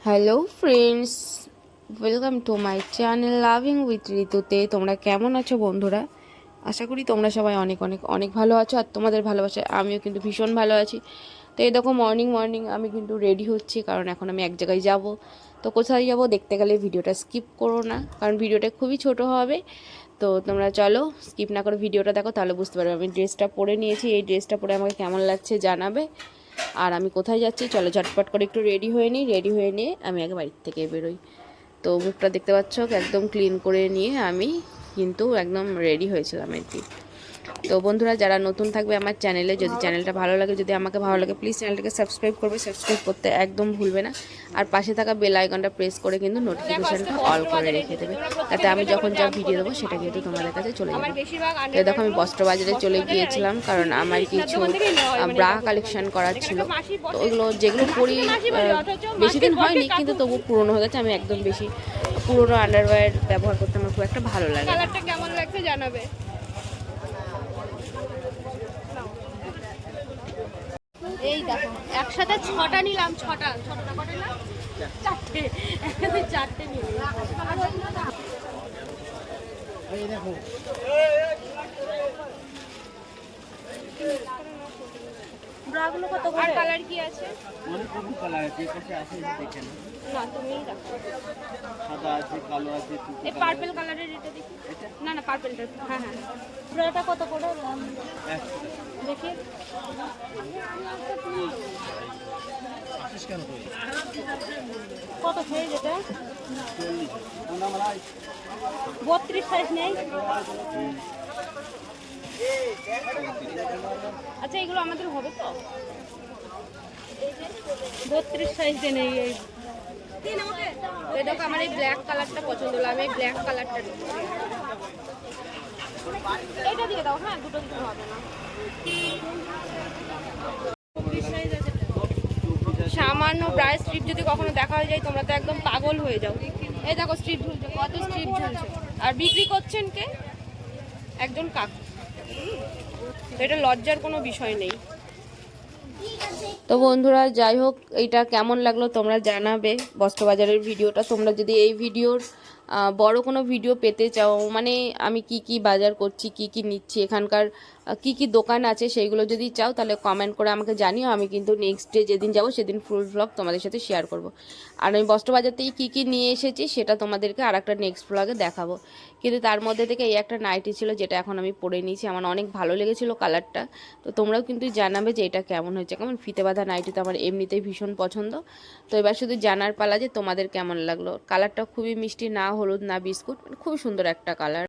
Hello friends, welcome to my channel loving with ঋতুতে। তোমরা কেমন আছো বন্ধুরা? আশা করি তোমরা সবাই অনেক অনেক অনেক ভালো আছো, আর তোমাদের ভালোবাসায় আমিও কিন্তু ভীষণ ভালো আছি। তো এই দেখো মর্নিং মর্নিং আমি কিন্তু রেডি হচ্ছি, কারণ এখন আমি এক জায়গায় যাব। তো কোথায় যাব দেখতে গেলে ভিডিওটা স্কিপ করো না, কারণ ভিডিওটা খুবই ছোট হবে। তো তোমরা চলো স্কিপ না করে ভিডিওটা দেখো, তাহলে বুঝতে পারবে। আমি ড্রেসটা পরে নিয়েছি, এই ড্রেসটা পরে আমাকে কেমন লাগছে জানাবে। আর আমি কোথায় যাচ্ছি চলো ঝটপট করে একটু রেডি হয়ে নিই। রেডি হয়ে নিয়ে আমি আগে বাড়ির থেকে বেরোই। তো মুখটা দেখতে পাচ্ছ একদম ক্লিন করে নিয়ে আমি কিন্তু একদম রেডি হয়েছিলাম আর কি। তো বন্ধুরা, যারা নতুন থাকবে আমার চ্যানেলে, যদি চ্যানেলটা ভালো লাগে, যদি আমাকে ভালো লাগে, প্লিজ চ্যানেলটাকে সাবস্ক্রাইব করবে। সাবস্ক্রাইব করতে একদম ভুলবে না। আর পাশে থাকা বেল আইকনটা প্রেস করে কিন্তু নোটিফিকেশানটা অল করে রেখে দেবে, তাতে আমি যখন যা ভিডিও দেবো সেটা কিন্তু তোমাদের কাছে চলে যাবে। তো দেখো আমি বস্ত্রবাজারে চলে গিয়েছিলাম, কারণ আমার কিছু ব্রা কালেকশন করার ছিল। তো ওইগুলো যেগুলো পরি বেশি দিন হয়নি, কিন্তু তবু পুরনো হয়ে গেছে। আমি একদম বেশি পুরনো আন্ডারওয়্যার ব্যবহার করতে আমার খুব একটা ভালো লাগে। কালারটা কেমন লাগছে জানাবে। এই দেখো একসাথে 6টা নিলাম। 6টা কটা নিলাম? 4টে। একসাথে 4টে নিলাম। এই দেখো ব্রাগুলো কত করে? আর কালার কি আছে? অনেক রকম কালার আছে, পাশে আছে দেখেন। না তুমিই দেখো। সাদা আছে, কালো আছে, এই পার্পল কালারের এটা দেখি। না না পার্পলটা, হ্যাঁ হ্যাঁ। ব্রাটা কত করে দেখি? কত সাইজ এটা? 32 সাইজ নেই? আচ্ছা এগুলো আমাদের হবে তো? 32 সাইজ দেন। এই দেখো আমার এই ব্ল্যাক কালারটা পছন্দ হলো, আমি এই ব্ল্যাক কালারটা নিচ্ছি। এটা দিয়ে দাও। হ্যাঁ দুটো দিতে হবে না। সামান্য ব্রাশ স্ট্রিপ যদি কখনো দেখা হয়ে যায় তোমরা তো একদম পাগল হয়ে যাও। এই দেখো স্ট্রিপ ঝুলছে, কত স্ট্রিপ ঝুলছে। আর বিক্রি করছেন কে? একজন কাকু। এটা লজ্জার কোনো বিষয় নেই। তো বন্ধুরা, যাই হোক, এইটা কেমন লাগলো তোমরা জানাবে বস্ত্রবাজারের ভিডিওটা। তোমরা যদি এই ভিডিওর বড় কোনো ভিডিও পেতে চাও, মানে আমি কি কি বাজার করছি, কি কি নিচ্ছি, এখানকার কি কি দোকান আছে, সেইগুলো যদি চাও তাহলে কমেন্ট করে আমাকে জানিও। আমি কিন্তু নেক্সট ডে যেদিন যাব সেদিন ফুল ভ্লগ তোমাদের সাথে শেয়ার করব। আর আমি বস্ত্রবাজার থেকে কী কী নিয়ে এসেছি সেটা তোমাদেরকে আর একটা নেক্সট ভ্লগে দেখাবো। কিন্তু তার মধ্যে থেকে এই একটা নাইটি ছিল, যেটা এখন আমি পরে নিয়েছি। আমার অনেক ভালো লেগেছিলো কালারটা। তো তোমরাও কিন্তু জানাবে যে এটা কেমন হয়েছে। কেমন ফিতে বাঁধা নাইটি তো আমার এমনিতেই ভীষণ পছন্দ। তো এবার শুধু জানার পালা যে তোমাদের কেমন লাগলো। কালারটা খুবই মিষ্টি, না হলুদ না বিস্কুট, মানে খুবই সুন্দর একটা কালার।